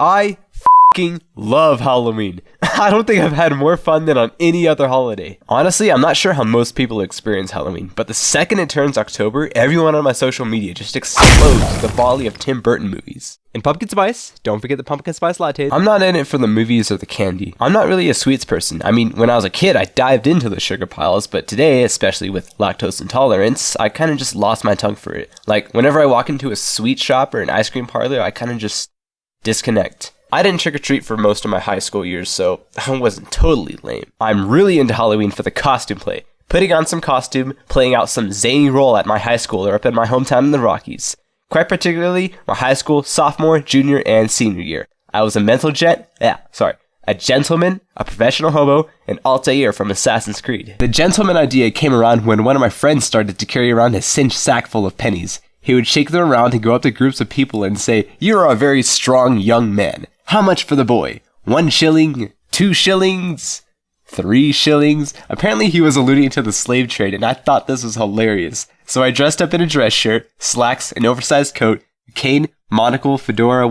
I fucking love Halloween. I don't think I've had more fun than on any other holiday. Honestly, I'm not sure how most people experience Halloween, but the second it turns October, everyone on my social media just explodes with the volley of Tim Burton movies. And pumpkin spice, don't forget the pumpkin spice lattes. I'm not in it for the movies or the candy. I'm not really a sweets person. I mean, when I was a kid, I dived into the sugar piles, but today, especially with lactose intolerance, I kind of just lost my tongue for it. Like, whenever I walk into a sweet shop or an ice cream parlor, I kind of just disconnect. I didn't trick-or-treat for most of my high school years, so I wasn't totally lame. I'm really into Halloween for the costume play. Putting on some costume, playing out some zany role at my high school or up in my hometown in the Rockies. Quite particularly, my high school, sophomore, junior, and senior year. I was a gentleman, a professional hobo, and Altair from Assassin's Creed. The gentleman idea came around when one of my friends started to carry around a cinched sack full of pennies. He would shake them around and go up to groups of people and say, "You are a very strong young man. How much for the boy? 1 shilling? 2 shillings? 3 shillings? Apparently he was alluding to the slave trade, and I thought this was hilarious. So I dressed up in a dress shirt, slacks, an oversized coat, a cane, monocle, fedora,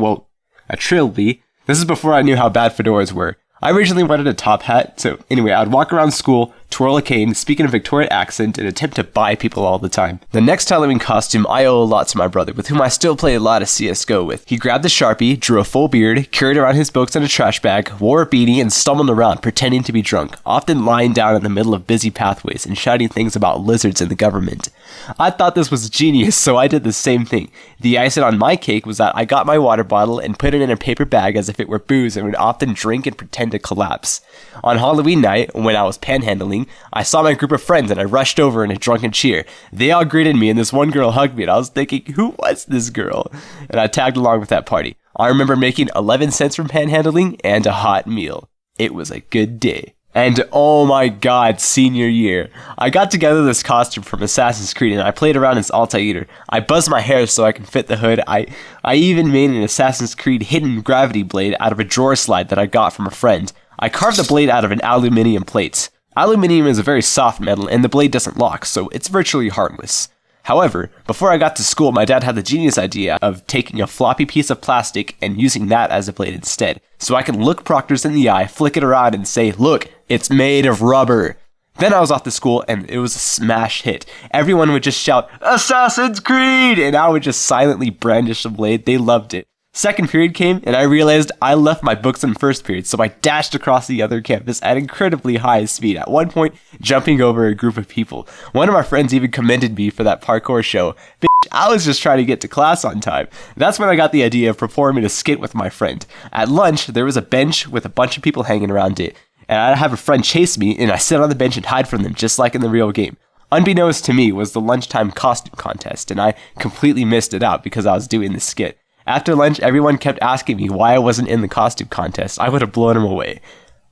a trilby. This is before I knew how bad fedoras were. I originally wanted a top hat, so anyway, I'd walk around school, twirl a cane, speak in a Victorian accent, and attempt to buy people all the time. The next Halloween costume I owe a lot to my brother, with whom I still play a lot of CSGO with. He grabbed a Sharpie, drew a full beard, carried around his books in a trash bag, wore a beanie, and stumbled around pretending to be drunk, often lying down in the middle of busy pathways and shouting things about lizards and the government. I thought this was genius, so I did the same thing. The icing on my cake was that I got my water bottle and put it in a paper bag as if it were booze and would often drink and pretend to collapse. On Halloween night, when I was panhandling, I saw my group of friends and I rushed over in a drunken cheer. They all greeted me and this one girl hugged me and I was thinking, who was this girl? And I tagged along with that party. I remember making 11 cents from panhandling and a hot meal. It was a good day. And oh my god, senior year. I got together this costume from Assassin's Creed and I played around as Altair. I buzzed my hair so I can fit the hood. I even made an Assassin's Creed hidden gravity blade out of a drawer slide that I got from a friend. I carved the blade out of an aluminium plate. Aluminium is a very soft metal and the blade doesn't lock, so it's virtually harmless. However, before I got to school, my dad had the genius idea of taking a floppy piece of plastic and using that as a blade instead. So I can look proctors in the eye, flick it around, and say, look, it's made of rubber. Then I was off to school, and it was a smash hit. Everyone would just shout, Assassin's Creed! And I would just silently brandish the blade. They loved it. Second period came, and I realized I left my books in first period, so I dashed across the other campus at incredibly high speed, at one point jumping over a group of people. One of my friends even commended me for that parkour show. Bitch, I was just trying to get to class on time. That's when I got the idea of performing a skit with my friend. At lunch, there was a bench with a bunch of people hanging around it, and I'd have a friend chase me, and I sit on the bench and hide from them, just like in the real game. Unbeknownst to me was the lunchtime costume contest, and I completely missed it out because I was doing this skit. After lunch, everyone kept asking me why I wasn't in the costume contest. I would have blown them away.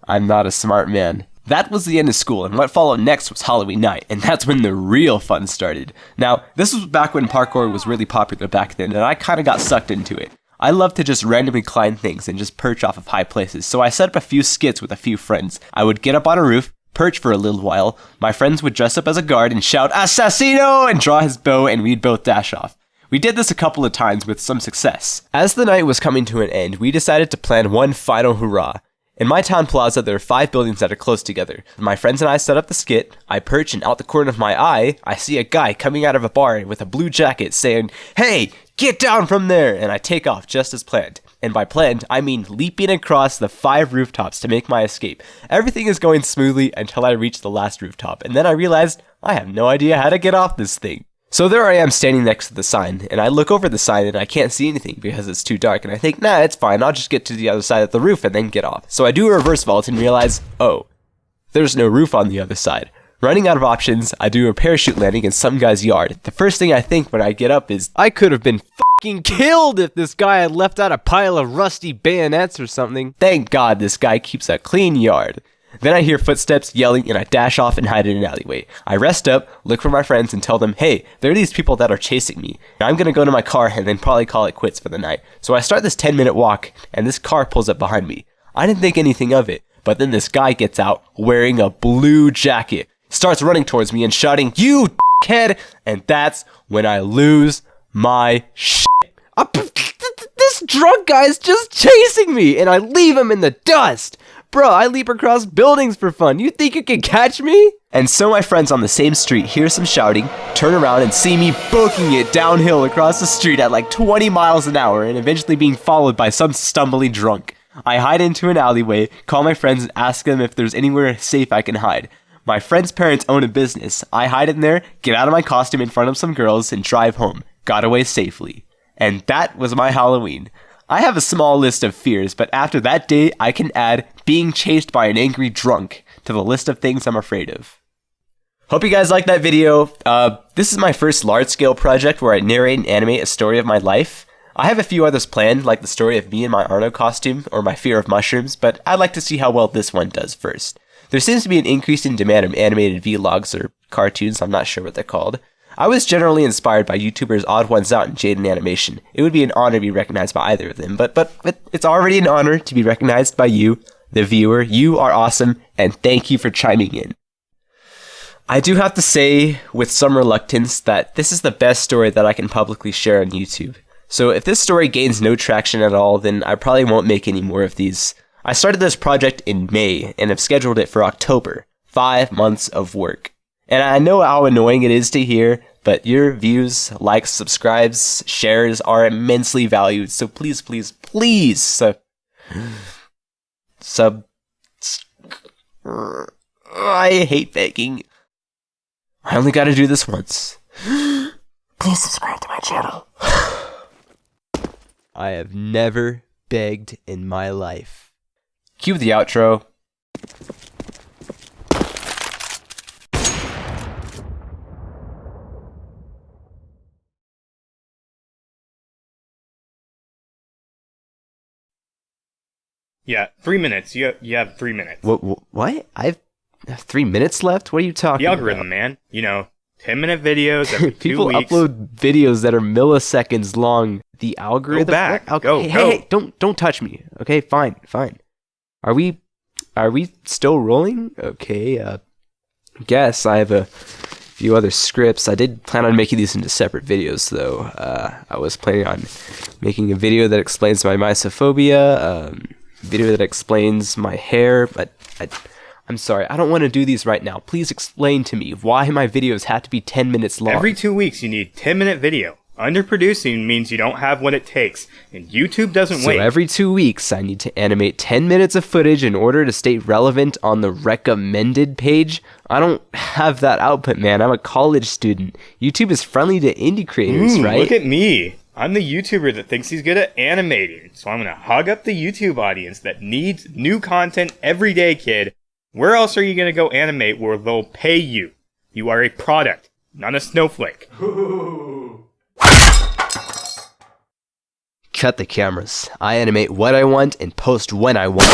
I'm not a smart man. That was the end of school, and what followed next was Halloween night, and that's when the real fun started. Now, this was back when parkour was really popular back then, and I kind of got sucked into it. I love to just randomly climb things and just perch off of high places, so I set up a few skits with a few friends. I would get up on a roof, perch for a little while, my friends would dress up as a guard and shout, Assassino! And draw his bow, and we'd both dash off. We did this a couple of times with some success. As the night was coming to an end, we decided to plan one final hurrah. In my town plaza, there are 5 buildings that are close together. My friends and I set up the skit. I perch, and out the corner of my eye, I see a guy coming out of a bar with a blue jacket saying, "Hey, get down from there!" And I take off just as planned. And by planned, I mean leaping across the 5 rooftops to make my escape. Everything is going smoothly until I reach the last rooftop, and then I realized I have no idea how to get off this thing. So there I am standing next to the sign, and I look over the sign and I can't see anything because it's too dark, and I think, nah, it's fine, I'll just get to the other side of the roof and then get off. So I do a reverse vault and realize, oh, there's no roof on the other side. Running out of options, I do a parachute landing in some guy's yard. The first thing I think when I get up is, I could have been fucking killed if this guy had left out a pile of rusty bayonets or something. Thank God this guy keeps a clean yard. Then I hear footsteps, yelling, and I dash off and hide in an alleyway. I rest up, look for my friends, and tell them, hey, there are these people that are chasing me. I'm gonna go to my car and then probably call it quits for the night. So I start this 10-minute walk, and this car pulls up behind me. I didn't think anything of it, but then this guy gets out wearing a blue jacket, starts running towards me and shouting, "You d***head!" And that's when I lose my shit. this drunk guy's just chasing me, and I leave him in the dust. Bro, I leap across buildings for fun. You think you can catch me? And so my friends on the same street hear some shouting, turn around and see me booking it downhill across the street at like 20 miles an hour and eventually being followed by some stumbling drunk. I hide into an alleyway, call my friends and ask them if there's anywhere safe I can hide. My friend's parents own a business. I hide in there, get out of my costume in front of some girls, and drive home. Got away safely. And that was my Halloween. I have a small list of fears, but after that day, I can add being chased by an angry drunk to the list of things I'm afraid of. Hope you guys liked that video. This is my first large-scale project where I narrate and animate a story of my life. I have a few others planned, like the story of me in my Arno costume or my fear of mushrooms, but I'd like to see how well this one does first. There seems to be an increase in demand of animated vlogs or cartoons, I'm not sure what they're called. I was generally inspired by YouTubers Odd Ones Out and Jaiden Animation. It would be an honor to be recognized by either of them, but it's already an honor to be recognized by you, the viewer. You are awesome, and thank you for chiming in. I do have to say, with some reluctance, that this is the best story that I can publicly share on YouTube. So if this story gains no traction at all, then I probably won't make any more of these. I started this project in May, and have scheduled it for October. 5 months of work. And I know how annoying it is to hear, but your views, likes, subscribes, shares are immensely valued. So please, please, please I hate begging. I only gotta do this once. Please subscribe to my channel. I have never begged in my life. Cue the outro. Yeah, 3 minutes. You have 3 minutes. What? I have 3 minutes left? What are you talking about? The algorithm, man. 10-minute videos every 2 People weeks. upload videos that are milliseconds long. The algorithm? Go back. Okay. Go. Hey, don't touch me. Okay, fine. Are we still rolling? Okay, guess I have a few other scripts. I did plan on making these into separate videos, though. I was planning on making a video that explains my mysophobia, video that explains my hair, but I'm sorry, I don't want to do these right now. Please explain to me why my videos have to be 10 minutes long. Every 2 weeks you need 10-minute video. Underproducing means you don't have what it takes, and YouTube doesn't wait. So every 2 weeks I need to animate 10 minutes of footage in order to stay relevant on the recommended page? I don't have that output, man. I'm a college student. YouTube is friendly to indie creators, right? Look at me. I'm the YouTuber that thinks he's good at animating, so I'm going to hug up the YouTube audience that needs new content every day, kid. Where else are you going to go animate where they'll pay you? You are a product, not a snowflake. Cut the cameras. I animate what I want and post when I want.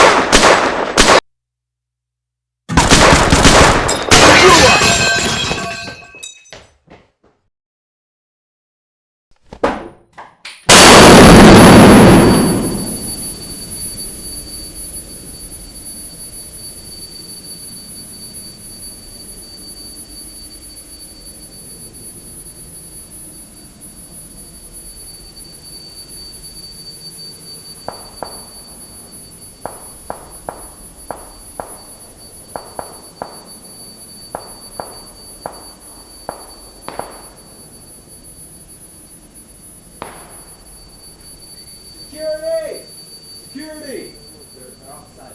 Security! They're outside.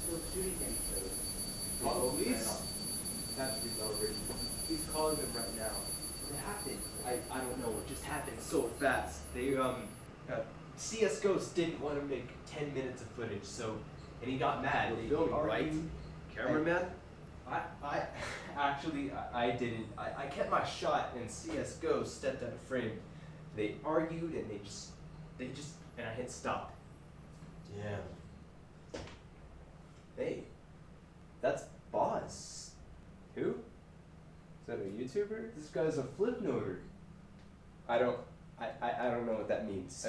Still shooting at each other. Call the police? Patrick's already. He's calling them right now. What happened? I don't know. It just happened so fast. They, CS Ghost didn't want to make 10 minutes of footage, so, and he got mad. They filming, right? Cameraman? I actually, I didn't. I kept my shot and CS Ghost stepped out of frame. They argued and they just, and I hit stop. Damn. Hey, that's Boss. Who? Is that a YouTuber? This guy's a flip noter. I don't know what that means.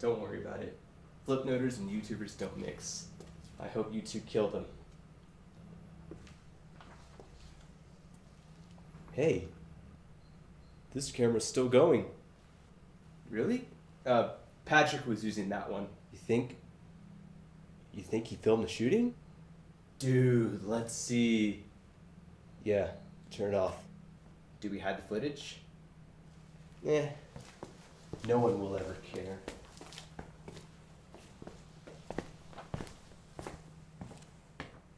Don't worry about it. Flip noters and YouTubers don't mix. I hope you two kill them. Hey, this camera's still going. Really? Patrick was using that one. You think he filmed the shooting? Dude, let's see. Yeah, turn it off. Do we hide the footage? No one will ever care.